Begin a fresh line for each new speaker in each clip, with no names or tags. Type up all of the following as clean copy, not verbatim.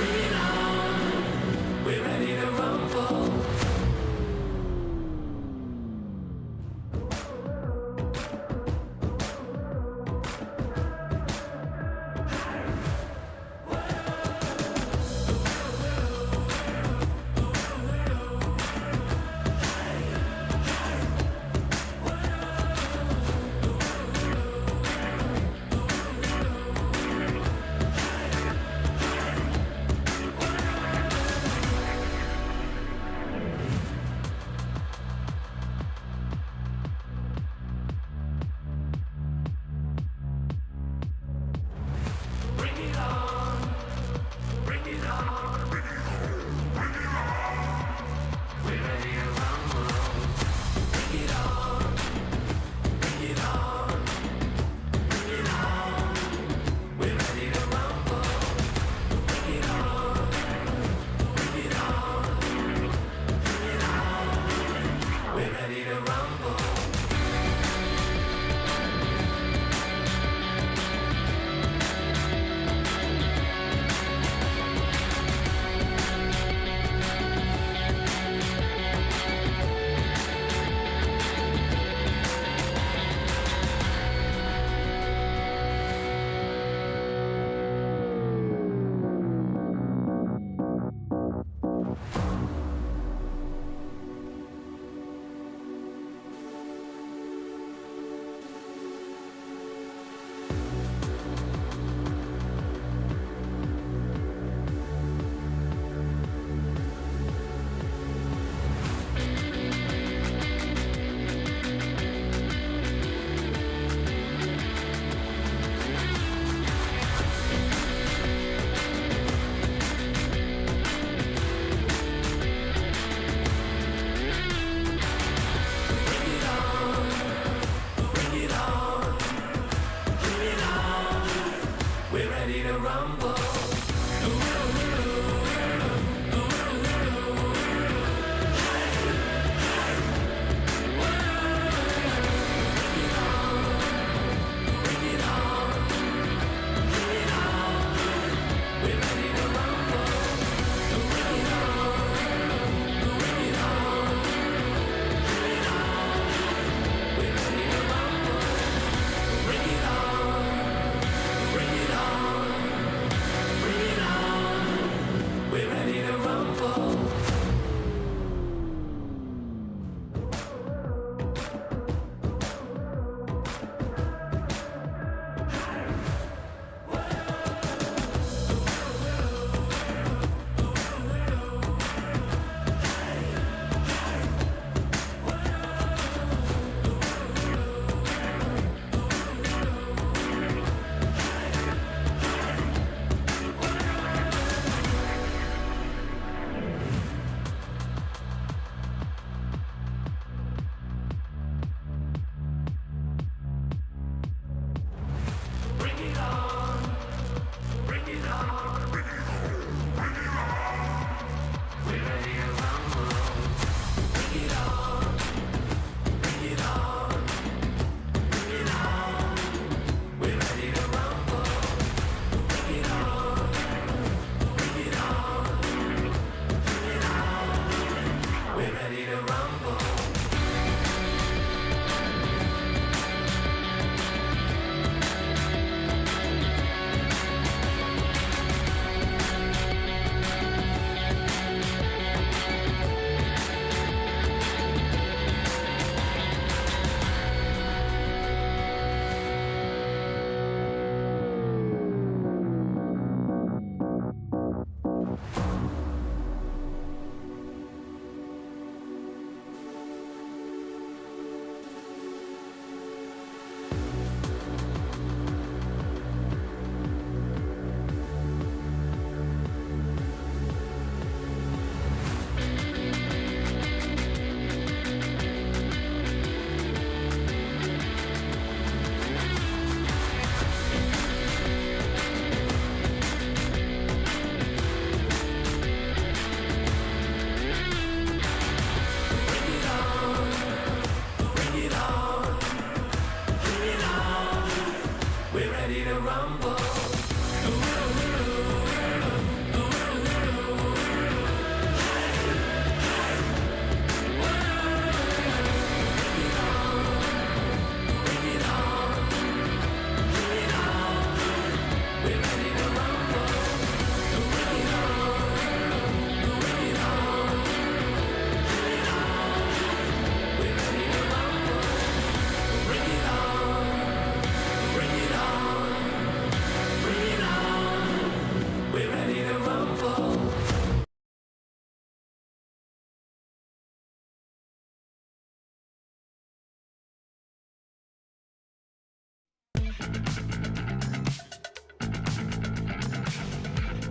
Bring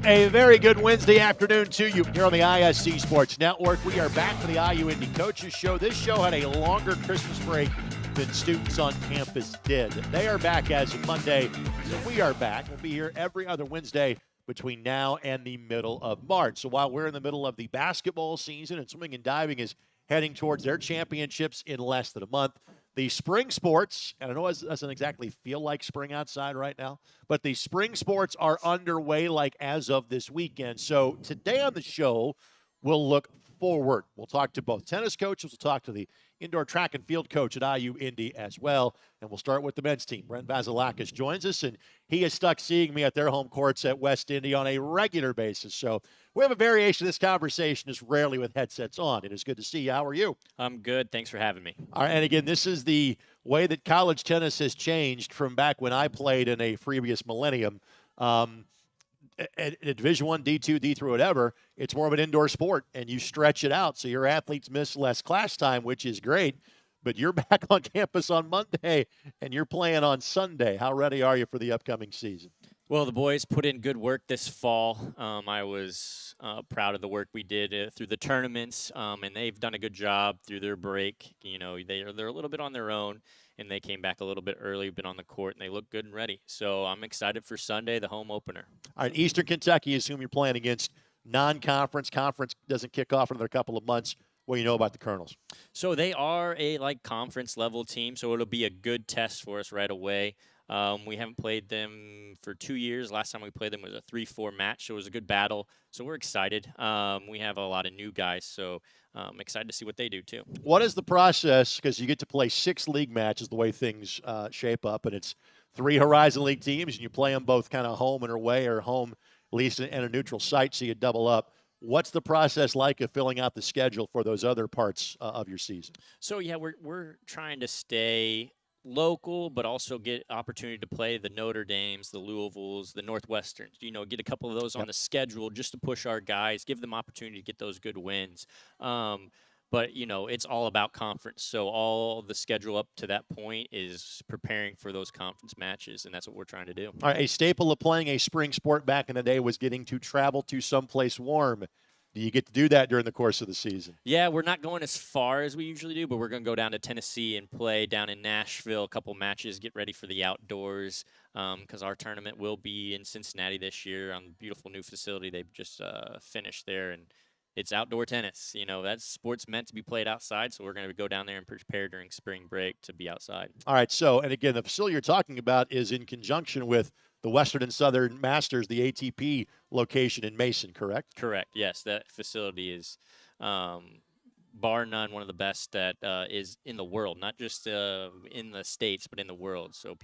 A very good Wednesday afternoon to you here on the ISC Sports Network. We are back for the IU Indy Coaches Show. This show had a longer Christmas break than students on campus did. They are back as of Monday, so we are back. We'll be here every other Wednesday between now and the middle of March. So while we're in the middle of the basketball season and swimming and diving is heading towards their championships in less than a month, the spring sports, and I know it doesn't exactly feel like spring outside right now, but the spring sports are underway like as of this weekend. So today on the show, we'll look forward. We'll talk to both tennis coaches. We'll talk to the indoor track and field coach at IU Indy as well. And we'll start with the men's team. Bren Vasalakis joins us, and he is stuck seeing me at their home courts at West Indy on a regular basis. So we have a variation of this conversation, just rarely with headsets on. It is good to see you. How are you?
I'm good. Thanks for having me.
All right, and again, this is the way that college tennis has changed from back when I played in a previous millennium. At Division I, D2, D3, whatever, it's more of an indoor sport, and you stretch it out. So your athletes miss less class time, which is great. But you're back on campus on Monday, and you're playing on Sunday. How ready are you for the upcoming season?
Well, the boys put in good work this fall. I was proud of the work we did through the tournaments, and they've done a good job through their break. You know, they're a little bit on their own, and they came back a little bit early, been on the court, and they look good and ready. So I'm excited for Sunday, the home opener.
All right, Eastern Kentucky is whom you're playing against. Non-conference. Conference doesn't kick off for another couple of months. What do you know about the Colonels?
So they are a conference level team, so it'll be a good test for us right away. We haven't played them for 2 years. Last time we played them was a 3-4 match, so it was a good battle. So we're excited. We have a lot of new guys, so I'm excited to see what they do too.
What is the process? Because you get to play 6 league matches the way things shape up, and it's 3 Horizon League teams, and you play them both kind of home and away, or home at least in a neutral site, so you double up. What's the process like of filling out the schedule for those other parts of your season?
So, yeah, we're trying to stay local, but also get opportunity to play the Notre Dames, the Louisvilles, the Northwesterns. You know, get a couple of those on the schedule just to push our guys, give them opportunity to get those good wins. But, you know, it's all about conference. So all the schedule up to that point is preparing for those conference matches, and that's what we're trying to do.
All right, a staple of playing a spring sport back in the day was getting to travel to someplace warm. Do you get to do that during the course of the season?
Yeah, we're not going as far as we usually do, but we're going to go down to Tennessee and play down in Nashville, a couple matches, get ready for the outdoors, because our tournament will be in Cincinnati this year on the beautiful new facility they've just finished there, and it's outdoor tennis. You know, that sport's meant to be played outside, so we're going to go down there and prepare during spring break to be outside.
All right, so, and again, the facility you're talking about is in conjunction with the Western and Southern Masters, the ATP location in Mason, correct?
Correct, yes. That facility is, bar none, one of the best that is in the world, not just in the States, but in the world. So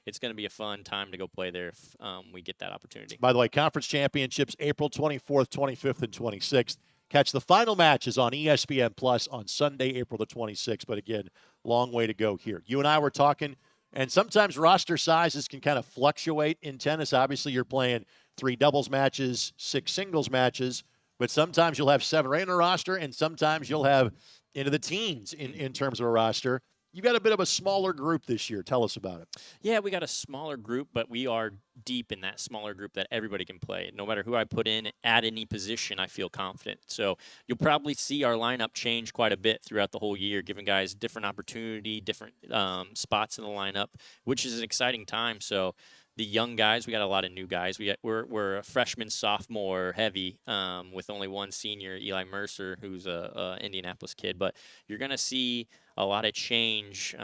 it's going to be a fun time to go play there if we get that opportunity.
By the way, conference championships, April 24th, 25th, and 26th. Catch the final matches on ESPN Plus on Sunday, April the 26th. But again, long way to go here. You and I were talking, and sometimes roster sizes can kind of fluctuate in tennis. Obviously, you're playing 3 doubles matches, 6 singles matches, but sometimes you'll have 7 or 8 in a roster, and sometimes you'll have into the teens in terms of a roster. You've got a bit of a smaller group this year. Tell us about it.
Yeah, we got a smaller group, but we are deep in that smaller group that everybody can play. No matter who I put in at any position, I feel confident. So you'll probably see our lineup change quite a bit throughout the whole year, giving guys different opportunity, different spots in the lineup, which is an exciting time. So the young guys, we got a lot of new guys. We're a freshman, sophomore heavy with only one senior, Eli Mercer, who's a Indianapolis kid. But you're going to see a lot of change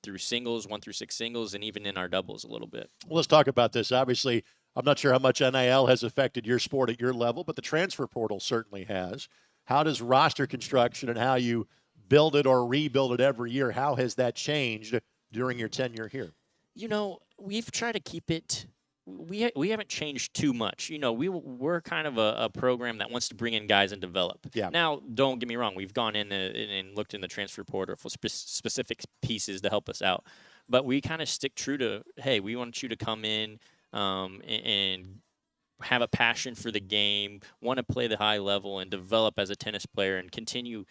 through singles, 1 through 6 singles, and even in our doubles a little bit.
Well, let's talk about this. Obviously, I'm not sure how much NIL has affected your sport at your level, but the transfer portal certainly has. How does roster construction and how you build it or rebuild it every year, how has that changed during your tenure here?
You know, we've tried to keep it we haven't changed too much. You know, we're kind of a program that wants to bring in guys and develop.
Yeah.
Now, don't get me wrong. We've gone in and looked in the transfer portal for specific pieces to help us out. But we kind of stick true to, hey, we want you to come in and have a passion for the game, want to play the high level and develop as a tennis player and continue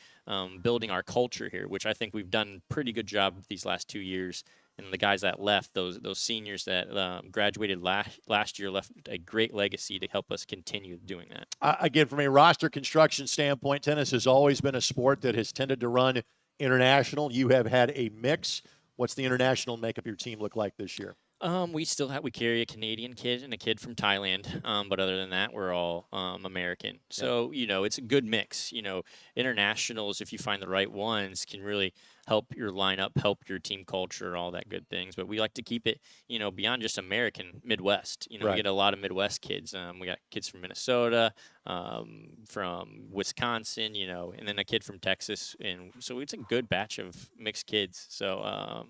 building our culture here, which I think we've done a pretty good job these last 2 years. And the guys that left, those seniors that graduated last year, left a great legacy to help us continue doing that.
Again, from a roster construction standpoint, tennis has always been a sport that has tended to run international. You have had a mix. What's the international makeup of your team look like this year?
We carry a Canadian kid and a kid from Thailand, but other than that, we're all American. So it's a good mix. Internationals, if you find the right ones, can really help your lineup, help your team culture, all that good things. But we like to keep it, beyond just American, Midwest.
Right.
We get a lot of Midwest kids. We got kids from Minnesota, from Wisconsin, and then a kid from Texas, and so it's a good batch of mixed kids. So.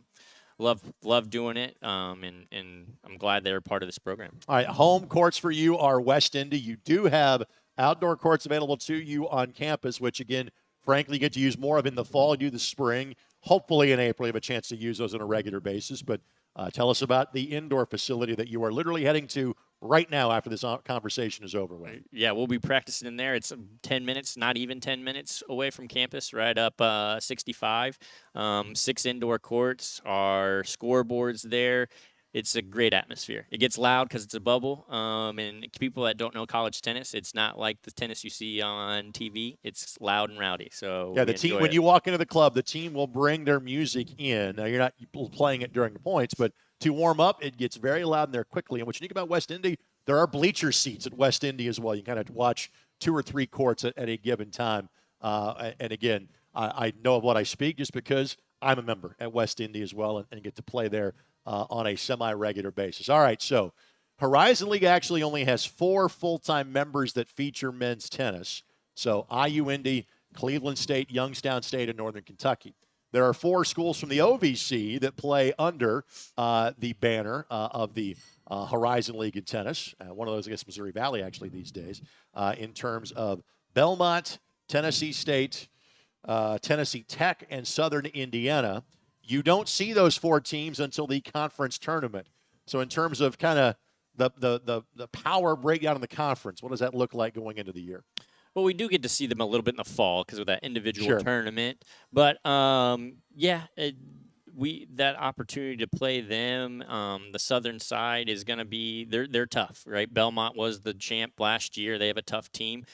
Love doing it, and I'm glad they're part of this program.
All right, home courts for you are West Indy. You do have outdoor courts available to you on campus, which, again, frankly, you get to use more of in the fall, you do the spring. Hopefully in April you have a chance to use those on a regular basis. But tell us about the indoor facility that you are literally heading to right now after this conversation is over with.
Yeah, we'll be practicing in there. It's 10 minutes, not even 10 minutes away from campus, right up 65. 6 indoor courts, our scoreboards there. It's a great atmosphere. It gets loud because it's a bubble. And people that don't know college tennis, it's not like the tennis you see on TV. It's loud and rowdy. So
yeah, the team, when you walk into the club, the team will bring their music in. Now, you're not playing it during the points, but to warm up, it gets very loud in there quickly. And what's unique about West Indy, there are bleacher seats at West Indy as well. You kind of watch 2 or 3 courts at a given time. And again, I know of what I speak just because I'm a member at West Indy as well and get to play there on a semi-regular basis. All right, so Horizon League actually only has 4 full-time members that feature men's tennis. So IU Indy, Cleveland State, Youngstown State, and Northern Kentucky. There are 4 schools from the OVC that play under the banner of the Horizon League in tennis. One of those, I guess, Missouri Valley, actually, these days, in terms of Belmont, Tennessee State, Tennessee Tech, and Southern Indiana. You don't see those 4 teams until the conference tournament. So in terms of kind of the power breakdown in the conference, what does that look like going into the year?
Well, we do get to see them a little bit in the fall because of that individual
Sure.
tournament. But, that opportunity to play them, the southern side is going to be they're tough, right? Belmont was the champ last year. They have a tough team.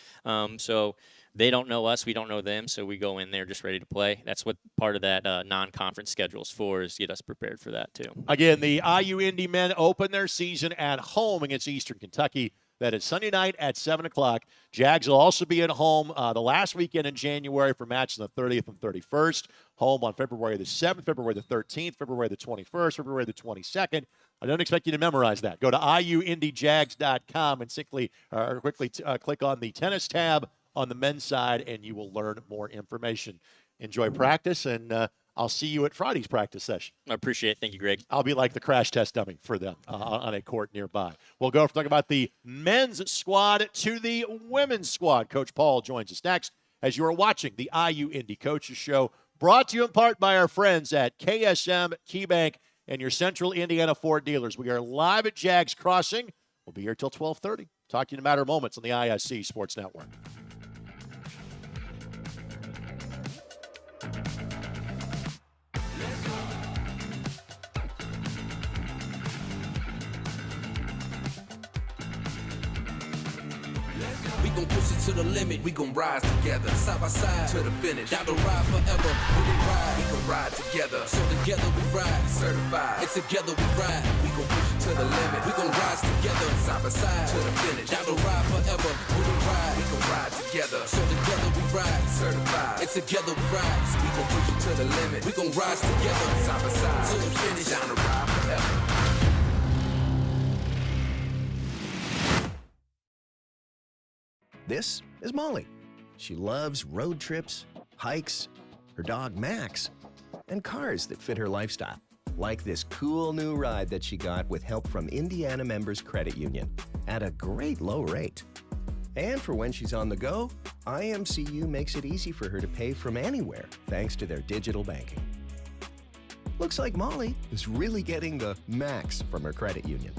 So they don't know us. We don't know them. So we go in there just ready to play. That's what part of that non-conference schedule is for, is to get us prepared for that too.
Again, the IU Indy men open their season at home against Eastern Kentucky. That is Sunday night at 7 o'clock. Jags will also be at home the last weekend in January for matches on the 30th and 31st. Home on February the 7th, February the 13th, February the 21st, February the 22nd. I don't expect you to memorize that. Go to iuindyjags.com and quickly click on the tennis tab on the men's side, and you will learn more information. Enjoy practice, and I'll see you at Friday's practice session.
I appreciate it. Thank you, Greg.
I'll be like the crash test dummy for them on a court nearby. We'll go from talking about the men's squad to the women's squad. Coach Paul joins us next as you are watching the IU Indy Coaches Show, brought to you in part by our friends at KSM, KeyBank, and your Central Indiana Ford dealers. We are live at Jags Crossing. We'll be here till 12:30. Talk to you in a matter of moments on the ISC Sports Network.
We gon' push it to the limit, we gon' rise together, side by side, to the finish, down the ride forever, we can ride together, so together we ride, certified, and together we ride, we gon' push it to the limit, we gon' rise together, side by side, to the finish, down the ride forever, we can ride together, so together we ride, certified, and together we rise, we gon' push it to the limit, we gon' rise together, side by side, to the finish, down the ride forever.
This is Molly. She loves road trips, hikes, her dog Max, and cars that fit her lifestyle. Like this cool new ride that she got with help from Indiana Members Credit Union at a great low rate. And for when she's on the go, IMCU makes it easy for her to pay from anywhere thanks to their digital banking. Looks like Molly is really getting the max from her credit union.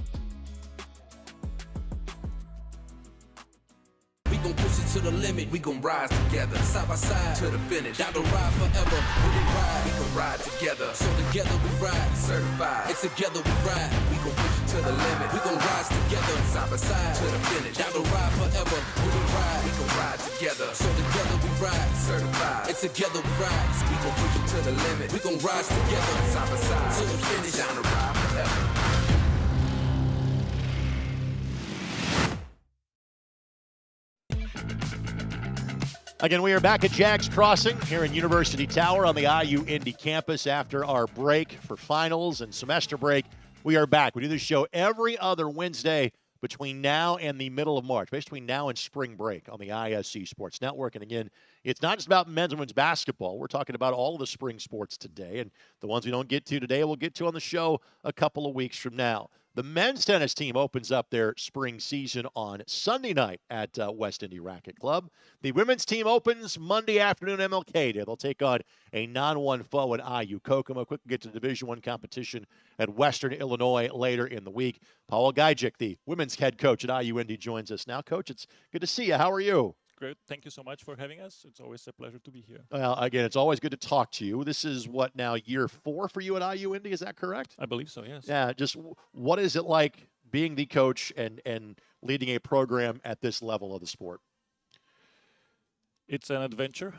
gon' push it to the limit. We gon' rise together, side by side to the finish. Down the ride forever. When we ride, we gon' ride together. So together we ride, certified. And together we ride, we gon' push it to the limit. We gon' rise together, side by side to the finish. Down the ride forever. When we ride, we gon' ride together. So together we ride, certified. And together we ride, we gon' push it to the limit. We gon' rise together, side by side to the finish. Down the ride forever.
Again, we are back at Jags Crossing here in University Tower on the IU Indy campus after our break for finals and semester break. We are back. We do this show every other Wednesday between now and the middle of March, between now and spring break on the ISC Sports Network. And again, it's not just about men's and women's basketball. We're talking about all of the spring sports today. And the ones we don't get to today, we'll get to on the show a couple of weeks from now. The men's tennis team opens up their spring season on Sunday night at West Indy Racket Club. The women's team opens Monday afternoon MLK Day. They'll take on a non-one foe at IU Kokomo. Quick get to the Division I competition at Western Illinois later in the week. Pawel Gajdzik, the women's head coach at IU Indy, joins us now. Coach, it's good to see you. How are you?
Great. Thank you so much for having us. It's always a pleasure to be here.
Well, again, it's always good to talk to you. This is what now, year 4 for you at IU Indy? Is that correct?
I believe so, yes.
Yeah, just what is it like being the coach and leading a program at this level of the sport?
It's an adventure.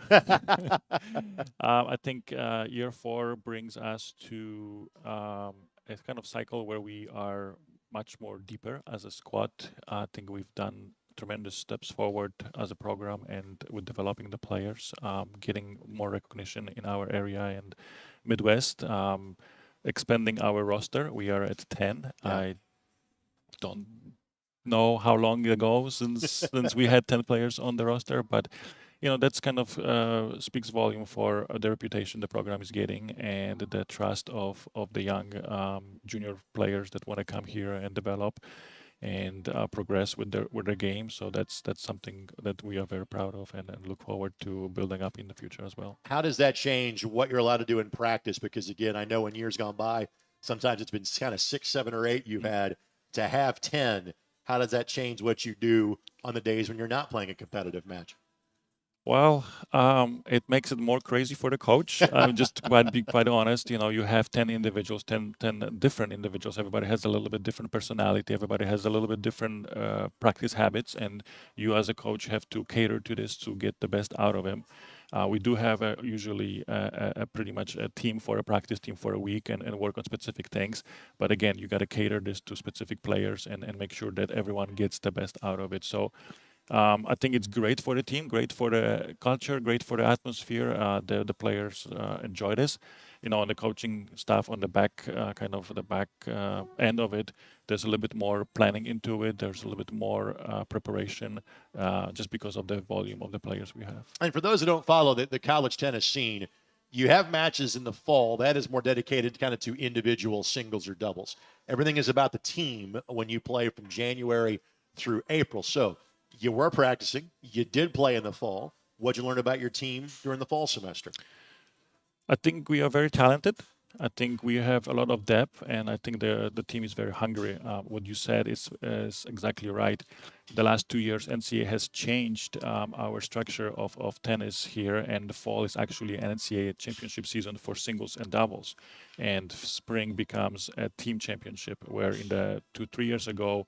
I think year 4 brings us to a kind of cycle where we are much more deeper as a squad. I think we've done tremendous steps forward as a program and with developing the players, getting more recognition in our area and Midwest, expanding our roster. We are at 10. Yeah. I don't know how long ago since we had 10 players on the roster, but you know, that's kind of speaks volume for the reputation the program is getting and the trust of the young junior players that want to come here and develop and progress with their game. So that's something that we are very proud of and look forward to building up in the future as well.
How does that change what you're allowed to do in practice? Because again, I know in years gone by, sometimes it's been kind of 6, 7, or 8 you've had. To have 10, how does that change what you do on the days when you're not playing a competitive match?
Well, it makes it more crazy for the coach. Just to be quite honest, you know, you have 10 individuals, 10 different individuals. Everybody has a little bit different personality. Everybody has a little bit different practice habits. And you as a coach have to cater to this to get the best out of him. We do have usually pretty much a team for a practice team for a week and work on specific things. But again, you got to cater this to specific players and make sure that everyone gets the best out of it. So I think it's great for the team, great for the culture, great for the atmosphere. The players enjoy this. You know, on the coaching staff, on the back, end of it, there's a little bit more planning into it. There's a little bit more preparation just because of the volume of the players we have.
And for those who don't follow the college tennis scene, you have matches in the fall. That is more dedicated kind of to individual singles or doubles. Everything is about the team when you play from January through April. So you were practicing. You did play in the fall. What'd you learn about your team during the fall semester?
I think we are very talented. I think we have a lot of depth, and I think the team is very hungry. What you said is exactly right. The last 2 years, NCAA has changed our structure of tennis here, and the fall is actually an NCAA championship season for singles and doubles. And spring becomes a team championship, where in the 2-3 years ago,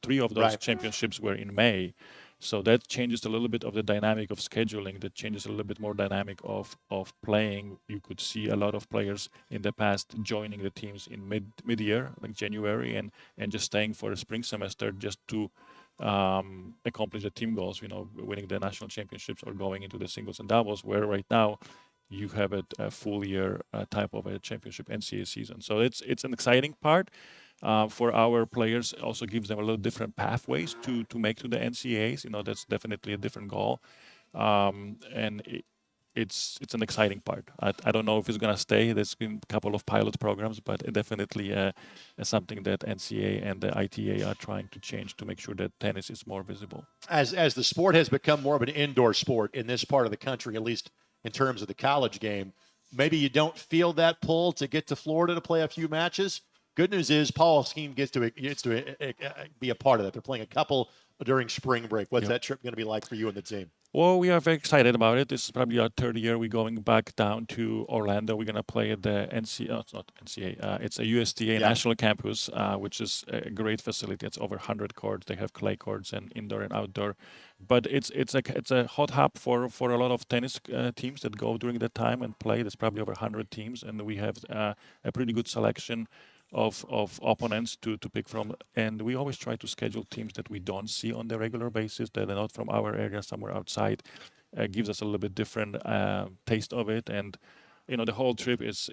three of those championships were in May. So that changes a little bit of the dynamic of scheduling. That changes a little bit more dynamic of playing. You could see a lot of players in the past joining the teams in mid-year, like January, and just staying for the spring semester just to accomplish the team goals, you know, winning the national championships or going into the singles and doubles, where right now you have a full year type of a championship NCAA season. So it's an exciting part. For our players, it also gives them a little different pathways to make to the NCAAs. You know, that's definitely a different goal, and it's an exciting part. I don't know if it's gonna stay. There's been a couple of pilot programs, but it definitely something that NCAA and the ITA are trying to change to make sure that tennis is more visible.
As the sport has become more of an indoor sport in this part of the country, at least in terms of the college game, maybe you don't feel that pull to get to Florida to play a few matches. Good news is Pawel's team gets to be a part of that. They're playing a couple during spring break. What's
Yep.
that trip going to be like for you and the team?
Well, we are very excited about it. This is probably our third year. We're going back down to Orlando. We're going to play at the it's not NCAA. It's a USDA national campus, which is a great facility. It's over 100 courts. They have clay courts and indoor and outdoor. But it's a hot hub for a lot of tennis teams that go during that time and play. There's probably over 100 teams, and we have a pretty good selection of opponents to pick from, and we always try to schedule teams that we don't see on the regular basis, that are not from our area, somewhere outside. Gives us a little bit different taste of it, and the whole trip is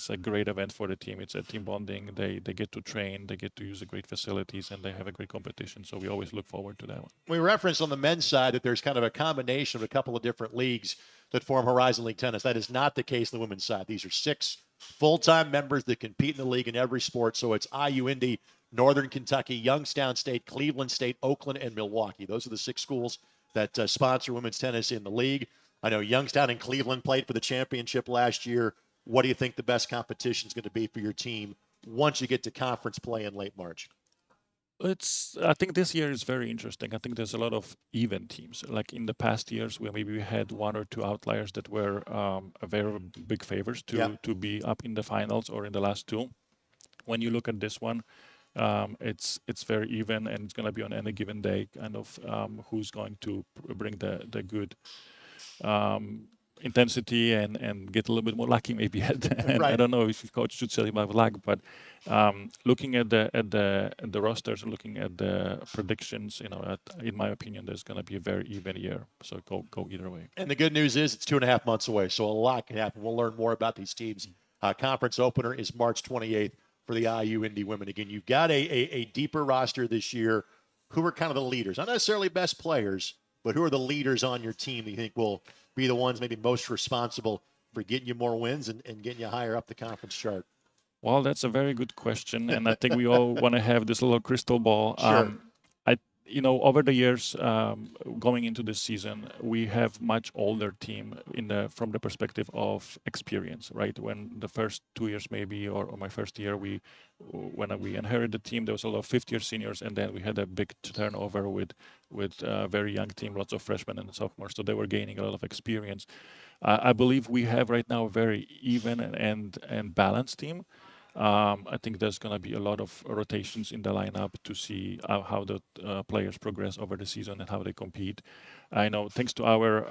a great event for the team. It's a team bonding. They get to train, they get to use the great facilities, and they have a great competition. So we always look forward to that one.
We referenced on the men's side that there's kind of a combination of a couple of different leagues that form Horizon League Tennis. That is not the case on the women's side. These are 6 full-time members that compete in the league in every sport. So it's IU Indy, Northern Kentucky, Youngstown State, Cleveland State, Oakland, and Milwaukee. Those are the 6 schools that sponsor women's tennis in the league. I know Youngstown and Cleveland played for the championship last year. What do you think the best competition is going to be for your team once you get to conference play in late March?
I think this year is very interesting. I think there's a lot of even teams. Like in the past years, where maybe we had 1 or 2 outliers that were very big favors to be up in the finals or in the last 2. When you look at this one, it's very even, and it's going to be on any given day kind of who's going to bring the good intensity and get a little bit more lucky maybe. And I don't know if the coach should say about luck, but looking at the rosters and looking at the predictions, in my opinion, there's going to be a very even year. So go either way.
And the good news is it's 2.5 months away, so a lot can happen. We'll learn more about these teams. Conference opener is March 28th for the IU Indy women. Again, you've got a deeper roster this year. Who are kind of the leaders? Not necessarily best players, but who are the leaders on your team that you think will be the ones maybe most responsible for getting you more wins and getting you higher up the conference chart?
Well, that's a very good question, and I think we all want to have this little crystal ball.
Sure.
Over the years, going into this season, we have much older team from the perspective of experience, right? When the first 2 years maybe, or my first year, when we inherited the team, there was a lot of fifth-year seniors, and then we had a big turnover with a very young team, lots of freshmen and sophomores, so they were gaining a lot of experience. I believe we have right now a very even and balanced team. I think there's going to be a lot of rotations in the lineup to see how the players progress over the season and how they compete. I know thanks to our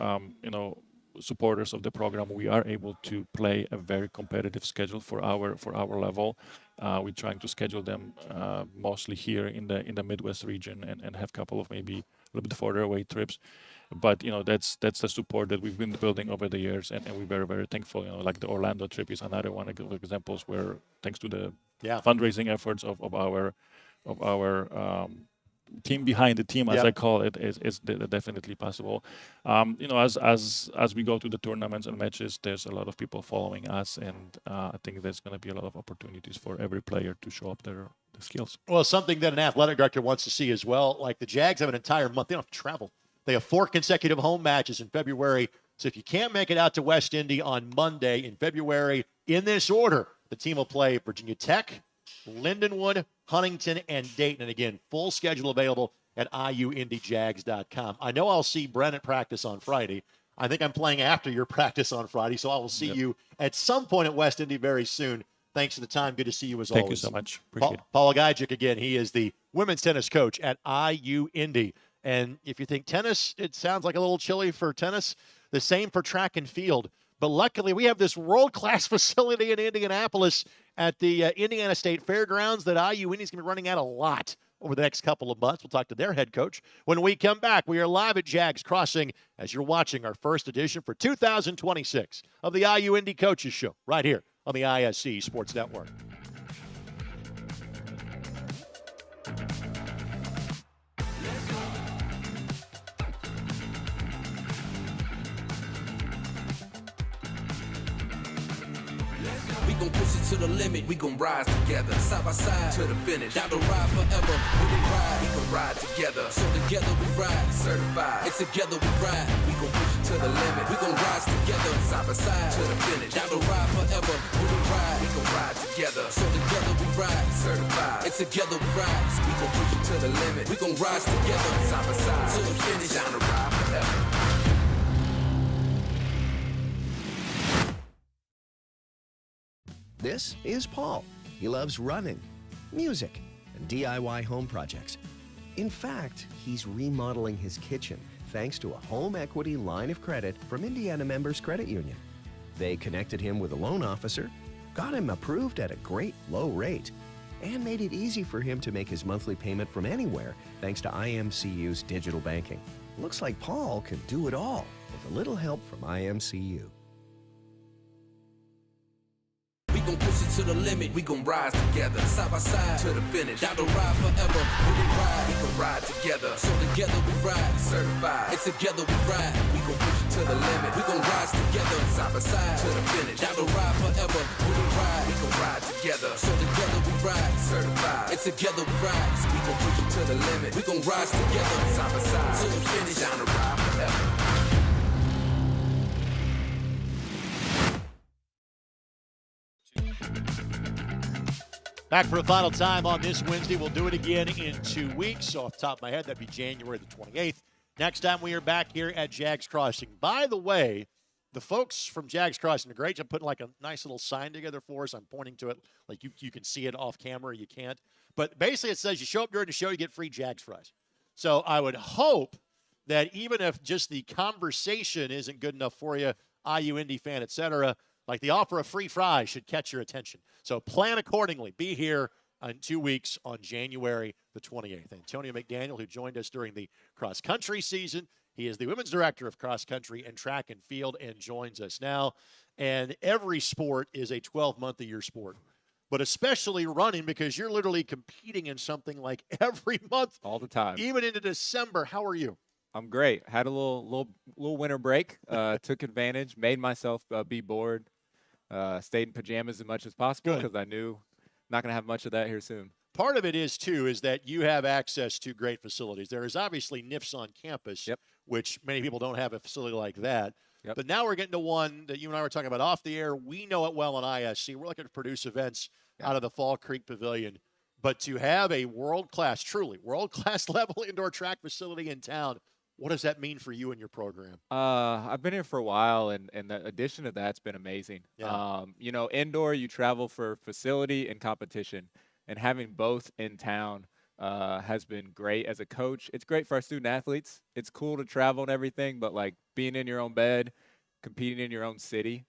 supporters of the program, we are able to play a very competitive schedule for our level. We're trying to schedule them mostly here in the Midwest region and have a couple of maybe a little bit further away trips. But that's the support that we've been building over the years, and we're very, very thankful. Like the Orlando trip is another one of examples where, thanks to the fundraising efforts of our team behind the team, as I call it, is definitely possible. As we go to the tournaments and matches, there's a lot of people following us, and I think there's going to be a lot of opportunities for every player to show up their skills.
Well, something that an athletic director wants to see as well, like the Jags have an entire month. They don't have to travel. They have 4 consecutive home matches in February. So if you can't make it out to West Indy on Monday in February, in this order, the team will play Virginia Tech, Lindenwood, Huntington, and Dayton. And again, full schedule available at iuindyjags.com. I know I'll see Bren at practice on Friday. I think I'm playing after your practice on Friday, so I will see you at some point at West Indy very soon. Thanks for the time. Good to see you as always.
Thank you so much. Appreciate it.
Pawel Gajdzik, again, he is the women's tennis coach at IU Indy. And if you think tennis, it sounds like a little chilly for tennis. The same for track and field. But luckily, we have this world-class facility in Indianapolis at the Indiana State Fairgrounds that IU Indy is going to be running out a lot over the next couple of months. We'll talk to their head coach. When we come back, we are live at Jags Crossing as you're watching our first edition for 2026 of the IU Indy Coaches Show right here on the ISC Sports Network.
We gon' push it to the limit. We gon' rise together, side by side to the finish. Down the ride forever. When we ride, we gon' ride together. So together we ride, certified. And together we ride. We gon' push it to the limit. We gon' rise together, side by side to the finish. Down the ride forever. When we ride, we gon' ride together. So together we ride, certified. And together we ride. We gon' push it to the limit. We gon' rise together, side by side to the finish. Down the ride forever.
This is Paul. He loves running, music, and DIY home projects. In fact, he's remodeling his kitchen thanks to a home equity line of credit from Indiana Members Credit Union. They connected him with a loan officer, got him approved at a great low rate, and made it easy for him to make his monthly payment from anywhere thanks to IMCU's digital banking. Looks like Paul can do it all with a little help from IMCU.
We gon' push it to the limit. We gon' rise together, side by side to the finish. Down the ride forever. When we ride, we gon' ride together. So together we ride, certified. And together we ride. We gon' push it to the limit. We gon' rise together, side by side to the finish. Down the ride forever. When we ride, we gon' ride together. So together we ride, certified. And together we ride. We gon' push it to the limit. We gon' rise together, side by side to the finish. Down the ride forever.
Back for the final time on this Wednesday. We'll do it again in 2 weeks. So off the top of my head, that'd be January the 28th. Next time we are back here at Jags Crossing. By the way, the folks from Jags Crossing are great job putting like a nice little sign together for us. I'm pointing to it like you can see it off camera. You can't. But basically it says you show up during the show, you get free Jags fries. So I would hope that even if just the conversation isn't good enough for you, IU Indy fan, et cetera, like the offer of free fries should catch your attention. So plan accordingly. Be here in 2 weeks on January the 28th. Antonio McDaniel, who joined us during the cross-country season, he is the women's director of cross-country and track and field and joins us now. And every sport is a 12-month-a-year sport, but especially running because you're literally competing in something like every month.
All the time.
Even into December. How are you?
I'm great. Had a little winter break. Took advantage. Made myself be bored. Stayed in pajamas as much as possible because I knew not going to have much of that here soon.
Part of it is, too, is that you have access to great facilities. There is obviously NIFS on campus, which many people don't have a facility like that. But now we're getting to one that you and I were talking about off the air. We know it well on ISC. We're looking to produce events out of the Fall Creek Pavilion. But to have a world-class, truly world-class level indoor track facility in town, what does that mean for you and your program?
I've been here for a while, and the addition of that's been amazing. You know, indoor, you travel for facility and competition, and having both in town has been great as a coach. It's great for our student athletes. It's cool to travel and everything, but like being in your own bed, competing in your own city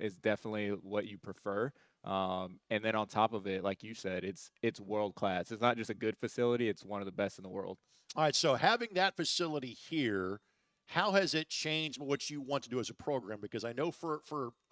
is definitely what you prefer. And then on top of it, like you said, it's world class. It's not just a good facility; it's one of the best in the world.
All right, so having that facility here, how has it changed what you want to do as a program? Because I know for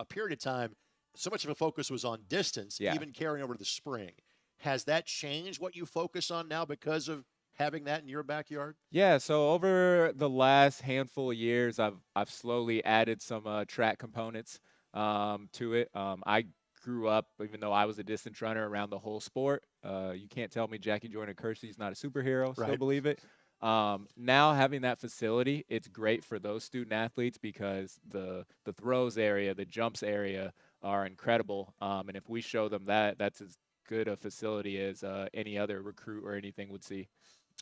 a period of time, so much of a focus was on distance, even carrying over to the spring. Has that changed what you focus on now because of having that in your backyard?
Yeah, so over the last handful of years, I've slowly added some track components to it. I grew up, even though I was a distance runner, around the whole sport. You can't tell me Jackie Joyner-Kersey's not a superhero. Still believe it. Now having that facility, it's great for those student athletes because the throws area, the jumps area are incredible. And if we show them that, that's as good a facility as any other recruit or anything would see.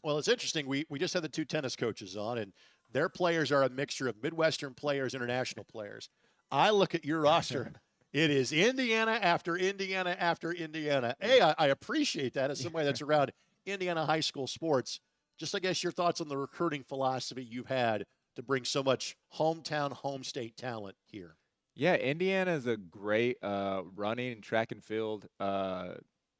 Well, it's interesting. We just had the two tennis coaches on, and their players are a mixture of Midwestern players, international players. I look at your roster. It is Indiana after Indiana after Indiana. I appreciate that as somebody that's around Indiana high school sports. Just, I guess, your thoughts on the recruiting philosophy you've had to bring so much hometown, home state talent here.
Yeah, Indiana is a great running and track and field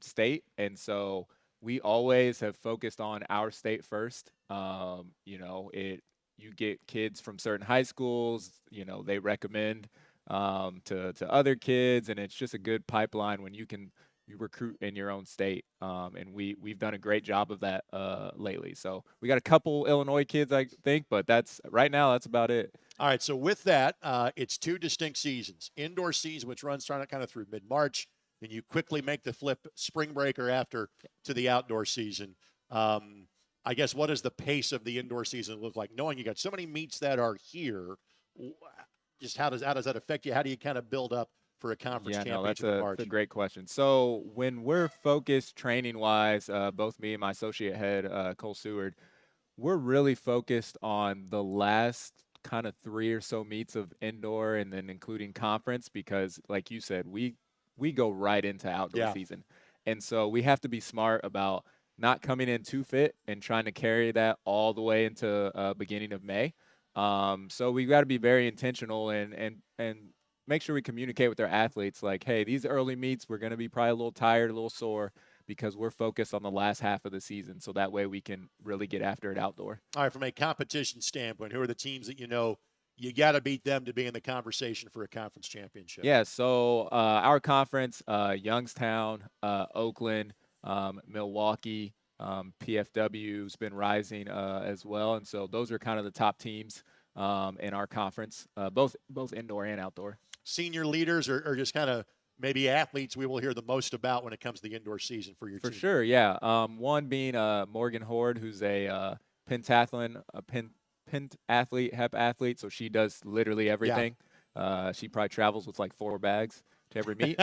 state, and so we always have focused on our state first. You know, you get kids from certain high schools, you know, they recommend to other kids, and it's just a good pipeline when you recruit in your own state. And we've done a great job of that lately. So we got a couple Illinois kids, I think, but right now that's about it.
All right, so with that, it's 2 distinct seasons. Indoor season, which runs kind of through mid-March, and you quickly make the flip spring break or after to the outdoor season. I guess what does the pace of the indoor season look like? Knowing you got so many meets that are here, just how does that affect you? How do you kind of build up for a conference championship in March?
That's a great question. So when we're focused training-wise, both me and my associate head, Cole Seward, we're really focused on the last kind of 3 or so meets of indoor and then including conference because, like you said, we go right into outdoor season. And so we have to be smart about not coming in too fit and trying to carry that all the way into beginning of May. So we've got to be very intentional and make sure we communicate with our athletes like, hey, these early meets, we're going to be probably a little tired, a little sore because we're focused on the last half of the season. So that way we can really get after it outdoor.
All right, from a competition standpoint, who are the teams that you know you got to beat them to be in the conversation for a conference championship?
Yeah, so our conference, Youngstown, Oakland, Milwaukee, PFW's been rising as well. And so those are kind of the top teams in our conference, both indoor and outdoor.
Senior leaders or just kind of maybe athletes we will hear the most about when it comes to the indoor season for your team?
For sure, yeah. One being Morgan Horde, who's a pentathlon, pentathlete, hep athlete, so she does literally everything. Yeah. She probably travels with like 4 bags to every meet.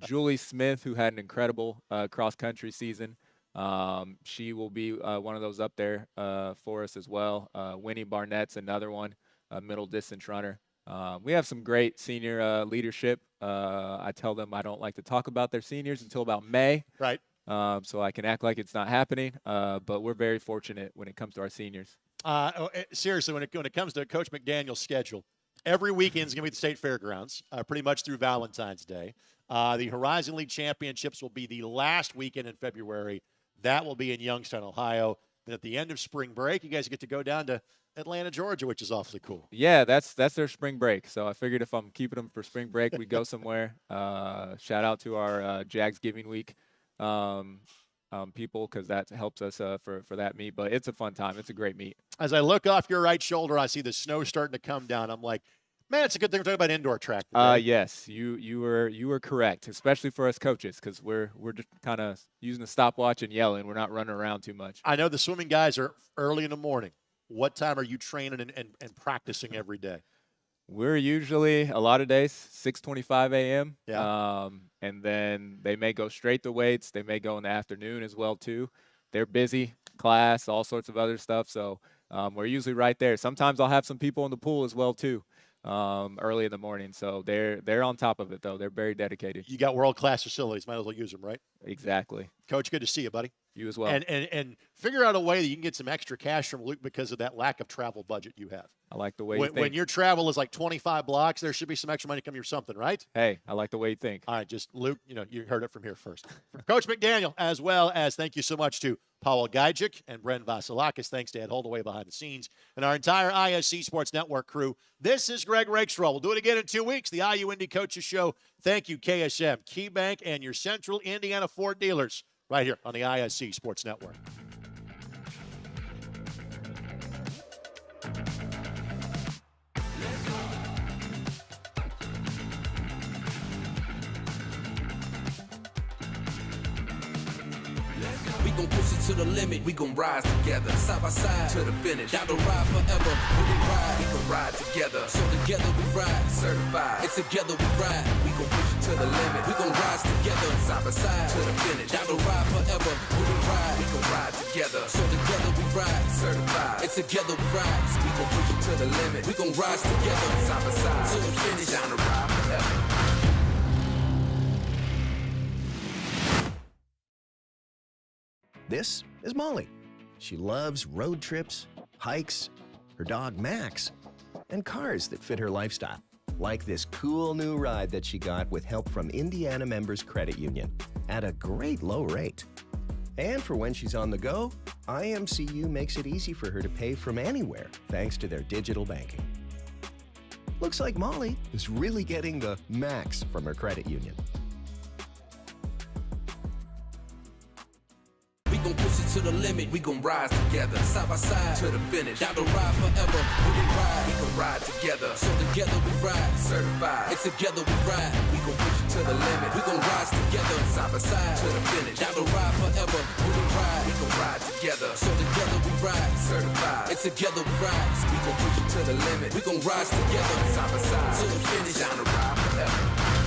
Julie Smith, who had an incredible cross-country season. She will be one of those up there for us as well. Winnie Barnett's another one, a middle distance runner. We have some great senior leadership. I tell them I don't like to talk about their seniors until about May.
Right.
So I can act like it's not happening. But we're very fortunate when it comes to our seniors.
Seriously, when it comes to Coach McDaniel's schedule, every weekend is going to be at the State Fairgrounds, pretty much through Valentine's Day. The Horizon League Championships will be the last weekend in February. That will be in Youngstown, Ohio. Then at the end of spring break, you guys get to go down to Atlanta, Georgia, which is awfully cool.
Yeah, that's their spring break. So I figured if I'm keeping them for spring break, we go somewhere. Shout out to our Jags Giving Week people because that helps us for that meet. But it's a fun time. It's a great meet.
As I look off your right shoulder, I see the snow starting to come down. I'm like, man, it's a good thing we're talking about indoor track today.
Yes, you were correct, especially for us coaches because we're just kind of using a stopwatch and yelling. We're not running around too much.
I know the swimming guys are early in the morning. What time are you training and practicing every day?
We're usually, a lot of days, 6:25 a.m.
Yeah.
And then they may go straight to weights. They may go in the afternoon as well, too. They're busy, class, all sorts of other stuff. So we're usually right there. Sometimes I'll have some people in the pool as well, too, early in the morning. So they're on top of it, though. They're very dedicated.
You got world-class facilities. Might as well use them, right?
Exactly.
Coach, good to see you, buddy.
You as well.
And figure out a way that you can get some extra cash from Luke because of that lack of travel budget you have.
I like the way you think.
When your travel is like 25 blocks, there should be some extra money coming or something, right?
Hey, I like the way you think.
All right, just Luke, you heard it from here first. From Coach McDaniel, as well as thank you so much to Pawel Gajdzik and Bren Vasalakis. Thanks to Ed Holdaway behind the scenes and our entire ISC Sports Network crew. This is Greg Rakestraw. We'll do it again in 2 weeks. The IU Indy Coaches Show. Thank you, KSM, KeyBank, and your Central Indiana Ford dealers right here on the ISC Sports Network.
We gon' push it to the limit, we gon' rise together, side by side to the finish. Down the ride forever, when we ride, we gon' ride together. So together we ride, certified. It's together we ride, we gon' push it to the limit. We gon' rise together, side by side to the finish. Down the ride forever, when we ride, we gon' ride together. So together we ride, certified. It's together we ride, we gon' push it to the limit. We gon' rise together, side by side to the finish. Down the ride forever.
This is Molly. She loves road trips, hikes, her dog Max, and cars that fit her lifestyle. Like this cool new ride that she got with help from Indiana Members Credit Union at a great low rate. And for when she's on the go, IMCU makes it easy for her to pay from anywhere thanks to their digital banking. Looks like Molly is really getting the max from her credit union.
gon' push it to the limit. We gon' rise together, side by side to the finish. Down the ride forever. When we ride, we gon' ride together. So together we ride, certified. And together we ride. We gon' push it to the limit. We gon' rise together, side by side to the finish. Down the ride forever. When we ride, we gon' ride together. So together we ride, certified. And together we rise. We gon' push it to the limit. We gon' rise together, side by side to the finish. Down the ride forever.